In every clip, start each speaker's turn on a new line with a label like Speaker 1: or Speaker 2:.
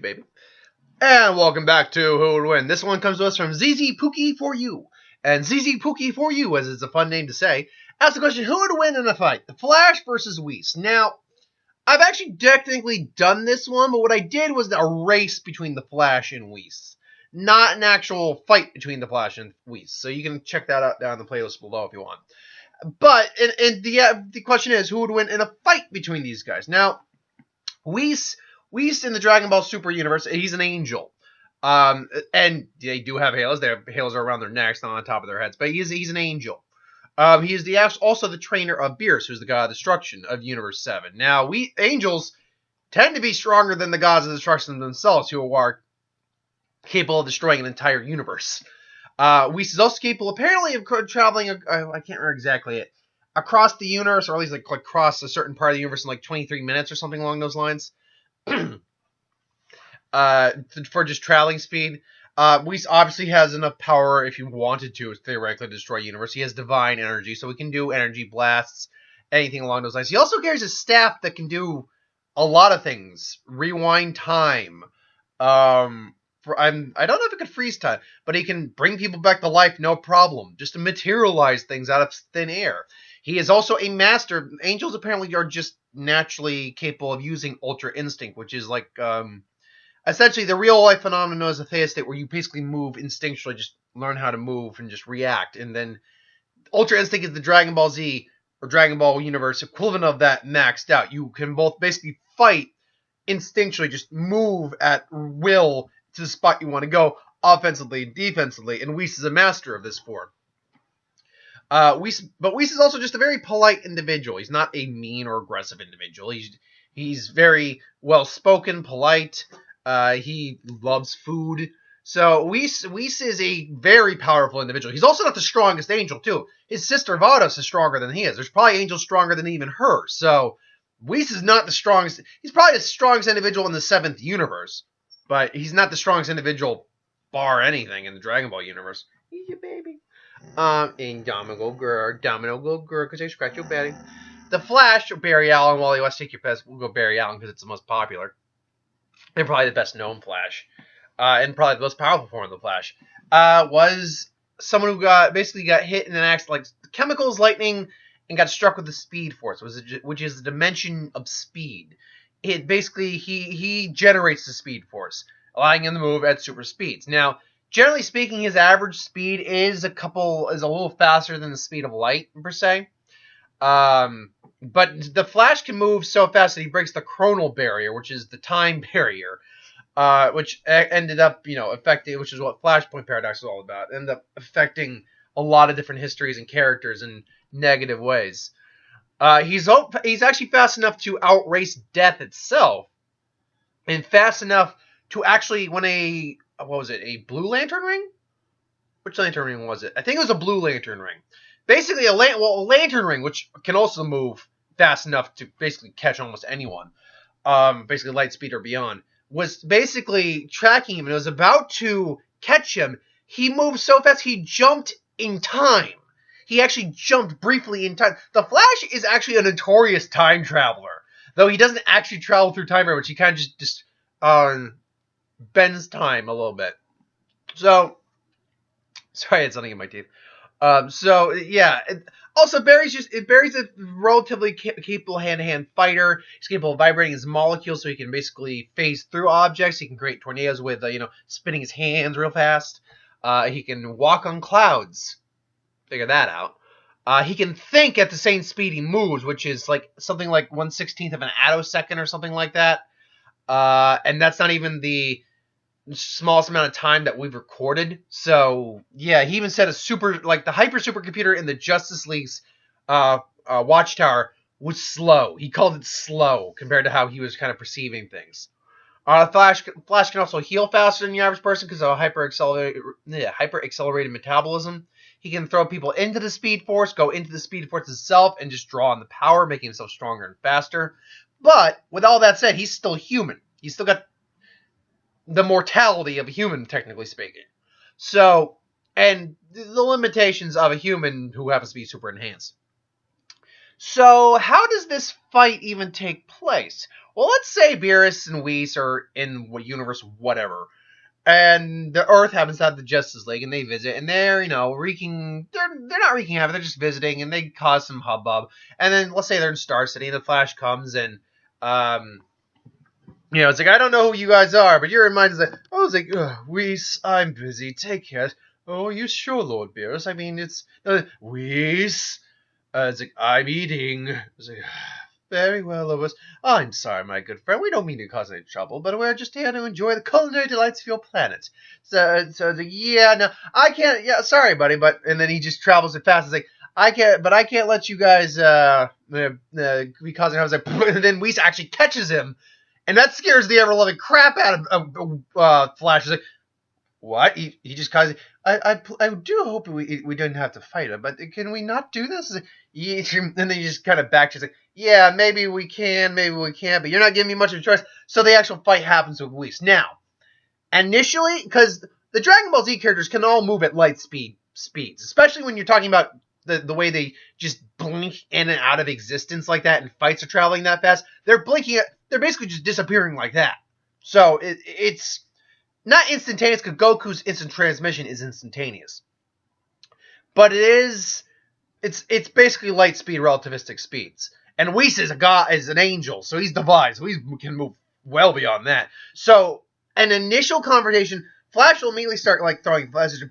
Speaker 1: Baby. And welcome back to Who Would Win. This one comes to us from ZZ Pookie for You. And ZZ Pookie for You, as it's a fun name to say, asks the question, who would win in a fight? The Flash versus Whis. Now, I've actually technically done this one, but what I did was a race between the Flash and Whis. Not an actual fight between the Flash and Whis. So you can check that out down in the playlist below if you want. But the question is, who would win in a fight between these guys? Now, Whis in the Dragon Ball Super universe, he's an angel. And they do have halos. Their halos are around their necks, not on top of their heads. But he's an angel. He is also the trainer of Beerus, who's the god of destruction of Universe 7. Now, angels tend to be stronger than the gods of destruction themselves, who are capable of destroying an entire universe. Whis is also capable, apparently, of traveling, I can't remember exactly it, across the universe, or at least like across a certain part of the universe in like 23 minutes or something along those lines. For just traveling speed. Whis obviously has enough power, if he wanted to, theoretically, to destroy the universe. He has divine energy, so he can do energy blasts, anything along those lines. He also carries a staff that can do a lot of things. Rewind time. I don't know if it could freeze time, but he can bring people back to life, no problem. Just to materialize things out of thin air. He is also a master. Angels apparently are just naturally capable of using Ultra Instinct, which is like, essentially the real life phenomenon known as a Thea state, where you basically move instinctually, just learn how to move and just react. And then Ultra Instinct is the Dragon Ball Z or Dragon Ball universe equivalent of that maxed out. You can both basically fight instinctually, just move at will to the spot you want to go, offensively and defensively. And Whis is a master of this form. Whis is also just a very polite individual. He's not a mean or aggressive individual. He's very well spoken, polite. He loves food. So Whis is a very powerful individual. He's also not the strongest angel, too. His sister Vados is stronger than he is. There's probably angels stronger than even her. So Whis is not the strongest. He's probably the strongest individual in the 7th universe. But he's not the strongest individual bar anything in the Dragon Ball universe. Yeah, baby. And Domino go girl, because I scratch your belly. The Flash, or Barry Allen, while he wants to take your best, we'll go Barry Allen because it's the most popular. And probably the best known Flash. And probably the most powerful form of the Flash. Was someone who got hit in an accident, like chemicals, lightning, and got struck with the Speed Force, which is the dimension of speed. It basically, he generates the Speed Force, allowing him to move at super speeds. Now, generally speaking, his average speed is a little faster than the speed of light, per se. But the Flash can move so fast that he breaks the chronal barrier, which is the time barrier, which ended up, affecting, which is what Flashpoint Paradox is all about, ended up affecting a lot of different histories and characters in negative ways. He's actually fast enough to outrace death itself, and fast enough to actually, when a Blue Lantern ring? Which Lantern ring was it? I think it was a Blue Lantern ring. Basically, a Lantern ring, which can also move fast enough to basically catch almost anyone, basically light speed or beyond, was basically tracking him, and it was about to catch him. He moved so fast, he jumped in time. He actually jumped briefly in time. The Flash is actually a notorious time traveler, though he doesn't actually travel through time very much. He kind of just bends time a little bit. So, sorry, I had something in my teeth. Yeah. Also, Barry's a relatively capable hand-to-hand fighter. He's capable of vibrating his molecules, so he can basically phase through objects. He can create tornadoes with, spinning his hands real fast. He can walk on clouds. Figure that out. He can think at the same speed he moves, which is like something like 1/16 of an attosecond or something like that. And that's not even the smallest amount of time that we've recorded. So yeah, he even said the hyper supercomputer in the Justice League's Watchtower was slow. He called it slow compared to how he was kind of perceiving things. Flash can also heal faster than the average person because of hyper accelerated metabolism. He can throw people into the Speed Force, go into the Speed Force itself, and just draw on the power, making himself stronger and faster. But with all that said, he's still human. He's still got the mortality of a human, technically speaking. So, and the limitations of a human who happens to be super enhanced. So how does this fight even take place? Well, let's say Beerus and Whis are in universe whatever, and the Earth happens to have the Justice League, and they visit, and they're wreaking. They're not wreaking havoc. They're just visiting, and they cause some hubbub. And then let's say they're in Star City, and the Flash comes, and it's like, I don't know who you guys are, but you're in mind. It's like, Whis, I'm busy. Take care. Oh, you sure, Lord Beerus? I mean, it's Whis. It's like, I'm eating. It's like, very well, Lois. I'm sorry, my good friend. We don't mean to cause any trouble, but we're just here to enjoy the culinary delights of your planet. So it's like, yeah, no, I can't. Yeah, sorry, buddy, but and then he just travels as fast. It's like, I can't let you guys be causing. I was like, and then Whis actually catches him, and that scares the ever loving crap out of Flash. He's like, what? He just caused. I do hope we didn't have to fight him, but can we not do this? And then he just kind of back to like, yeah, maybe we can, maybe we can't, but you're not giving me much of a choice. So the actual fight happens with Whis. Now, initially, because the Dragon Ball Z characters can all move at light speeds, especially when you're talking about the way they just blink in and out of existence like that, and fights are traveling that fast. They're basically just disappearing like that. So it's not instantaneous, because Goku's instant transmission is instantaneous. But it's basically light speed relativistic speeds. And Whis is is an angel, so he's divine, so he can move well beyond that. So an initial confrontation, Flash will immediately start like throwing flashes,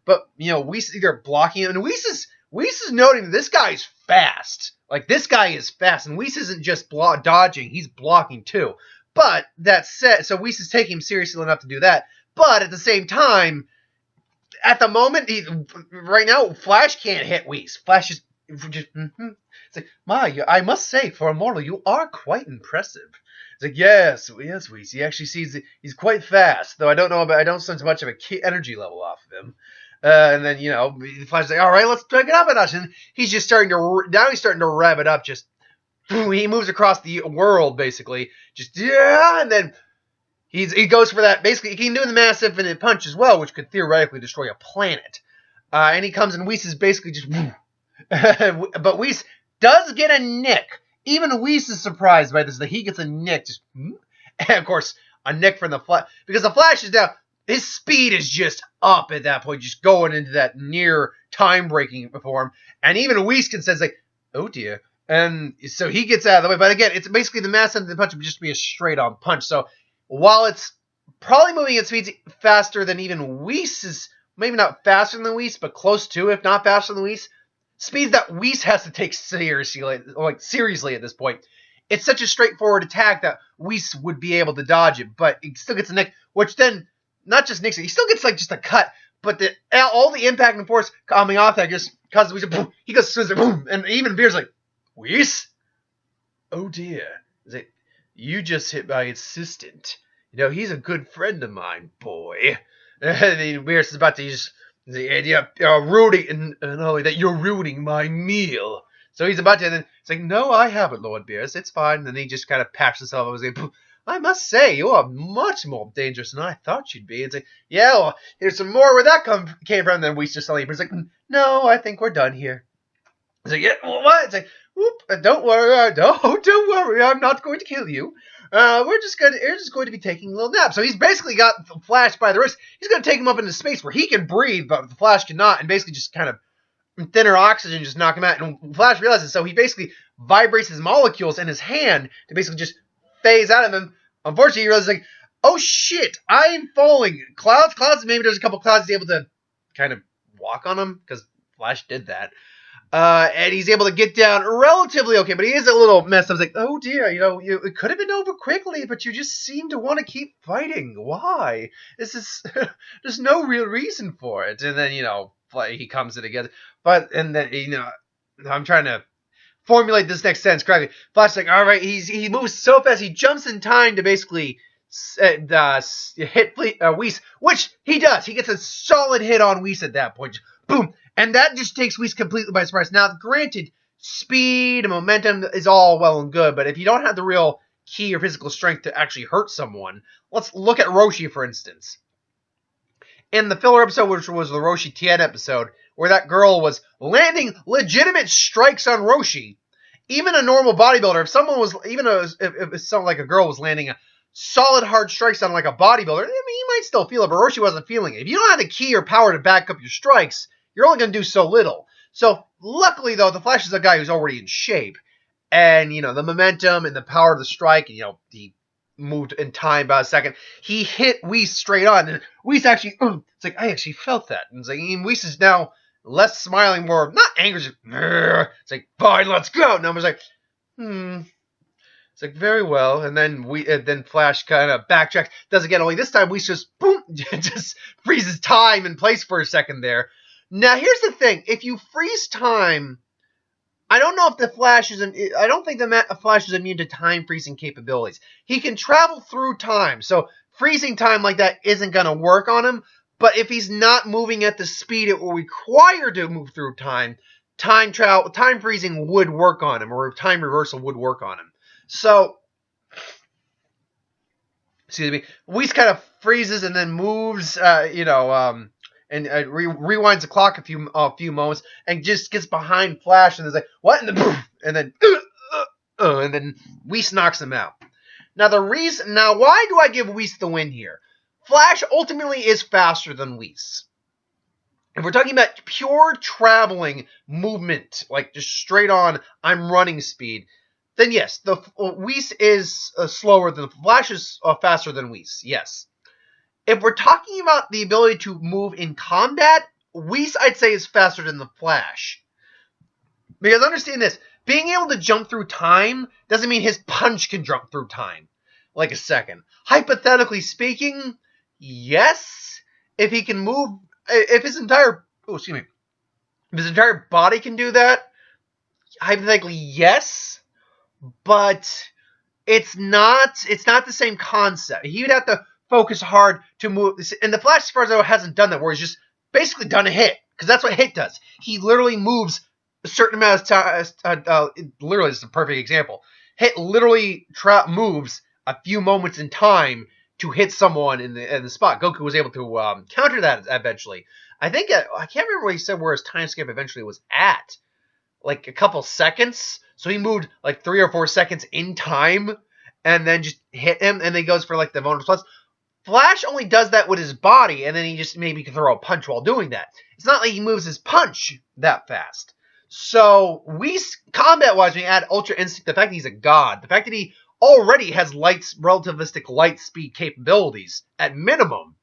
Speaker 1: but Whis either blocking it, and Whis is noting this guy's fast. Like, this guy is fast, and Whis isn't just dodging, he's blocking too. But that said, so Whis is taking him seriously enough to do that. But at the same time, at the moment, right now, Flash can't hit Whis. Flash just it's like, I must say, for a mortal, you are quite impressive. It's like, yes, Whis. He actually sees he's quite fast, though I don't sense much of a energy level off of him. And then Flash's like, all right, let's take it up a notch. And he's starting to rev it up. Just he moves across the world basically. And then he goes for that. Basically, he can do the Mass Infinite Punch as well, which could theoretically destroy a planet. And he comes, and Whis is basically just. But Whis does get a nick. Even Whis is surprised by this, that he gets a nick. And of course, a nick from the Flash, because the Flash is down. His speed is just up at that point, just going into that near time-breaking form. And even Whis can sense, like, oh dear. And so he gets out of the way. But again, it's basically the Mass Infinite Punch would just be a straight-on punch. So while it's probably moving at speeds faster than even Whis, maybe not faster than Whis, but close to, if not faster than Whis, speeds that Whis has to take seriously at this point. It's such a straightforward attack that Whis would be able to dodge it, but he still gets a nick, which then not just nicks it, he still gets just a cut, but all the impact and force coming off that just causes Whis boom. He goes boom, and even Beer's like, Whis? Oh dear. He's like, you just hit my assistant. He's a good friend of mine, boy. And Beerus is about to just. You're ruining, and not only that, you're ruining my meal. So he's about to, and then it's like, no, I haven't, Lord Beerus. It's fine. And then he just kind of pats himself. I must say, you are much more dangerous than I thought you'd be. It's like, yeah, well, here's some more where that came from. And then Whis just suddenly, it's like, no, I think we're done here. It's like, yeah, what? It's like, whoop, don't worry, don't worry, I'm not going to kill you. We're just going to be taking a little nap. So he's basically got Flash by the wrist. He's going to take him up into space where he can breathe, but the Flash cannot, and basically just kind of thinner oxygen just knock him out. And Flash realizes, so he basically vibrates his molecules in his hand to basically just phase out of him. Unfortunately, he realizes, like, oh shit, I'm falling. Clouds, maybe there's a couple clouds he's able to kind of walk on them, because Flash did that. And he's able to get down relatively okay, but he is a little messed up. He's like, oh dear, it could have been over quickly, but you just seem to want to keep fighting. Why? There's no real reason for it. And then, he comes in again. And then, I'm trying to formulate this next sentence correctly. Flash's like, all right, he moves so fast, he jumps in time to basically hit Whis, which he does. He gets a solid hit on Whis at that point. Boom. And that just takes Whis completely by surprise. Now, granted, speed and momentum is all well and good, but if you don't have the real key or physical strength to actually hurt someone, let's look at Roshi, for instance. In the filler episode, which was the Roshi Tien episode, where that girl was landing legitimate strikes on Roshi. Even a normal bodybuilder, if someone was, if someone like a girl was landing a solid hard strikes on like a bodybuilder, I mean, you might still feel it, but Roshi wasn't feeling it. If you don't have the ki or power to back up your strikes, you're only going to do so little. So luckily, though, the Flash is a guy who's already in shape. And, the momentum and the power of the strike, and, he moved in time by a second. He hit Whis straight on, and Whis actually, it's like, I actually felt that. And it's like, Whis is now less smiling, more, not angry, just, it's like, fine, let's go. And I was like, It's like, very well. And then Flash kind of backtracks, does again, only this time Whis just, boom, just freezes time in place for a second there. Now, here's the thing. If you freeze time, I don't know if the Flash I don't think the Flash is immune to time freezing capabilities. He can travel through time, so freezing time like that isn't going to work on him. But if he's not moving at the speed it will require to move through time freezing would work on him, or time reversal would work on him. So, excuse me, Whis kind of freezes and then moves, and rewinds the clock a few moments and just gets behind Flash and is like, what? And then Whis knocks him out. Now why do I give Whis the win here? Flash ultimately is faster than Whis. If we're talking about pure traveling movement, like just straight on, I'm running speed, then yes, Whis is slower than Flash is faster than Whis. Yes. If we're talking about the ability to move in combat, Whis, I'd say, is faster than the Flash. Because understand this, being able to jump through time doesn't mean his punch can jump through time. Like a second. Hypothetically speaking, yes. If he can move, if his entire body can do that, hypothetically, yes. But it's not the same concept. He would have to focus hard to move. And the Flash, as far as I know, hasn't done that, where he's just basically done a hit. Because that's what hit does. He literally moves a certain amount of time. Literally, this is a perfect example. Hit literally moves a few moments in time to hit someone in the spot. Goku was able to counter that eventually. I think, I can't remember what he said where his time skip eventually was at. Like a couple seconds. So he moved like 3 or 4 seconds in time and then just hit him. And then he goes for like the bonus plus. Flash only does that with his body, and then he just maybe can throw a punch while doing that. It's not like he moves his punch that fast. So, Whis, combat-wise, when you add Ultra Instinct, the fact that he's a god, the fact that he already has relativistic light speed capabilities, at minimum,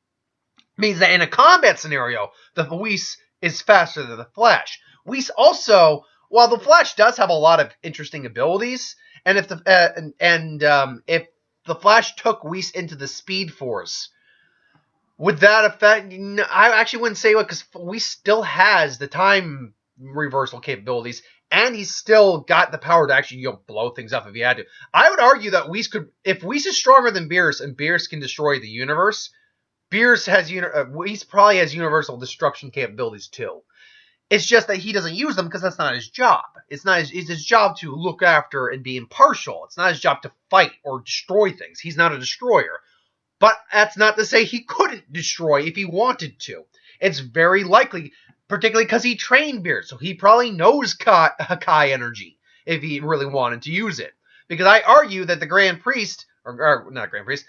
Speaker 1: means that in a combat scenario, the Whis is faster than the Flash. Whis also, while the Flash does have a lot of interesting abilities, and if the Flash took Whis into the Speed Force, would that affect? I actually wouldn't say it, because Whis still has the time reversal capabilities, and he's still got the power to actually blow things up if he had to. I would argue that Whis could, if Whis is stronger than Beerus and Beerus can destroy the universe, Whis probably has universal destruction capabilities too. It's just that he doesn't use them because that's not his job. It's his job to look after and be impartial. It's not his job to fight or destroy things. He's not a destroyer. But that's not to say he couldn't destroy if he wanted to. It's very likely, particularly because he trained Beerus, so he probably knows Kai energy if he really wanted to use it. Because I argue that the Grand Priest, or not Grand Priest,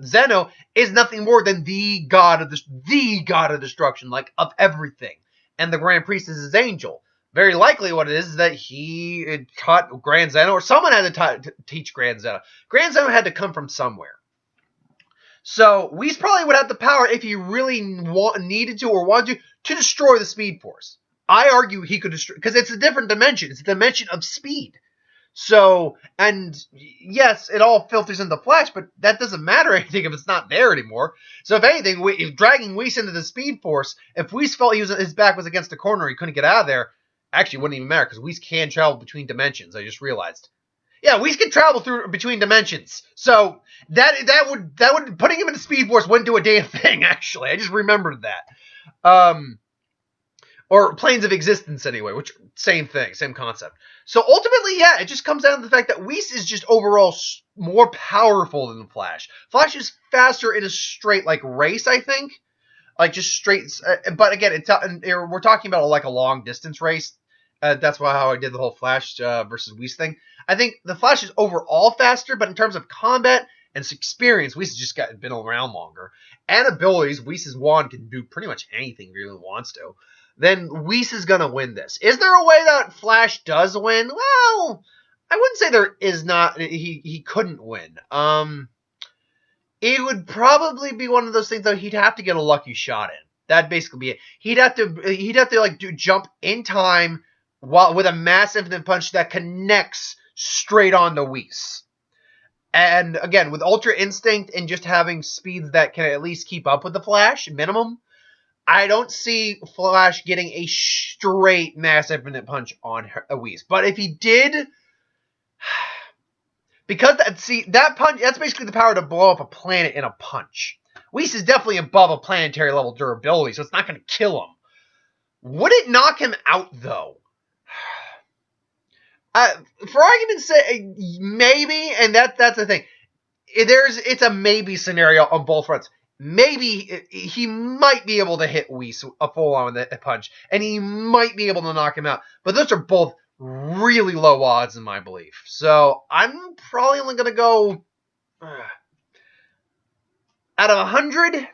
Speaker 1: Zeno is nothing more than the god of destruction, like of everything. And the Grand Priest is his angel. Very likely what it is that he taught Grand Zeno, or someone had to teach Grand Zeno. Grand Zeno had to come from somewhere. So, Whis probably would have the power, if he really needed to or wanted to destroy the Speed Force. I argue he could destroy, because it's a different dimension. It's a dimension of speed. So, and yes, it all filters into Flash, but that doesn't matter anything if it's not there anymore. So if anything, if dragging Whis into the Speed Force, if Whis felt his back was against the corner, he couldn't get out of there, actually it wouldn't even matter, because Whis can travel between dimensions, I just realized. Yeah, Whis can travel between dimensions. So that would putting him in the Speed Force wouldn't do a damn thing, actually. I just remembered that. Or planes of existence anyway, which same thing, same concept. So ultimately, yeah, it just comes down to the fact that Whis is just overall more powerful than the Flash. Flash is faster in a straight race, I think. like just straight. But again, we're talking about like a long distance race. That's how I did the whole Flash versus Whis thing. I think the Flash is overall faster, but in terms of combat and experience, Whis has just been around longer. And abilities, Whis' wand can do pretty much anything if he really wants to. Then Whis is going to win this. Is there a way that Flash does win? Well, I wouldn't say there is not. He couldn't win. It would probably be one of those things that he'd have to get a lucky shot in. That'd basically be it. He'd have to like jump in time with a mass infinite punch that connects straight on the Whis. And again, with Ultra Instinct and just having speeds that can at least keep up with the Flash, minimum, I don't see Flash getting a straight mass infinite punch on a Whis. But if he did, because that punch, that's basically the power to blow up a planet in a punch. Whis is definitely above a planetary level durability, so it's not going to kill him. Would it knock him out, though? For argument's sake, maybe, and that's the thing. It's a maybe scenario on both fronts. Maybe he might be able to hit Whis a full-on punch, and he might be able to knock him out. But those are both really low odds in my belief. So I'm probably only going to go out of 100.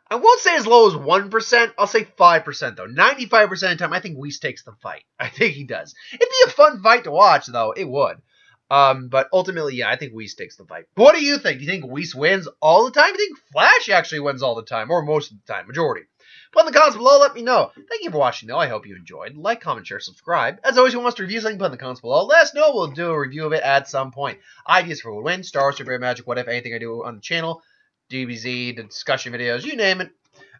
Speaker 1: I won't say as low as 1%. I'll say 5%, though. 95% of the time, I think Whis takes the fight. I think he does. It'd be a fun fight to watch, though. It would. But ultimately, yeah, I think Whis takes the fight. But what do you think? Do you think Whis wins all the time? Do you think Flash actually wins all the time? Or most of the time? Majority. Put in the comments below. Let me know. Thank you for watching, though. I hope you enjoyed. Like, comment, share, subscribe. As always, if you want us to review something, put in the comments below. Let us know. We'll do a review of it at some point. Ideas for who would win. Star Wars, Super Magic, what if, anything I do on the channel. DBZ, the discussion videos, you name it.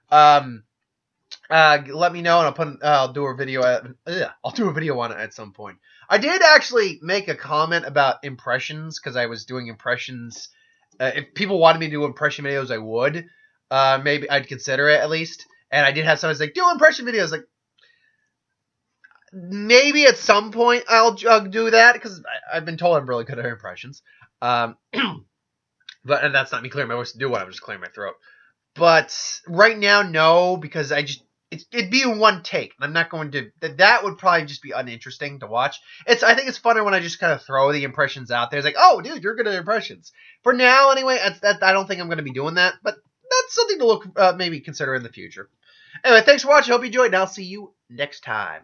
Speaker 1: Let me know, and I'll do a video. I'll do a video on it at some point. I did actually make a comment about impressions because I was doing impressions. If people wanted me to do impression videos, I would. Maybe I'd consider it at least. And I did have someone like, do impression videos. Like, maybe at some point I'll do that because I've been told I'm really good at impressions. And that's not me clearing my voice to do one. I'm just clearing my throat. But right now, no, because it'd be in one take. I'm not going to. That would probably just be uninteresting to watch. I think it's funner when I just kind of throw the impressions out there. It's like, oh, dude, you're good at impressions. For now, anyway, I don't think I'm going to be doing that. But that's something to maybe consider in the future. Anyway, thanks for watching. Hope you enjoyed, and I'll see you next time.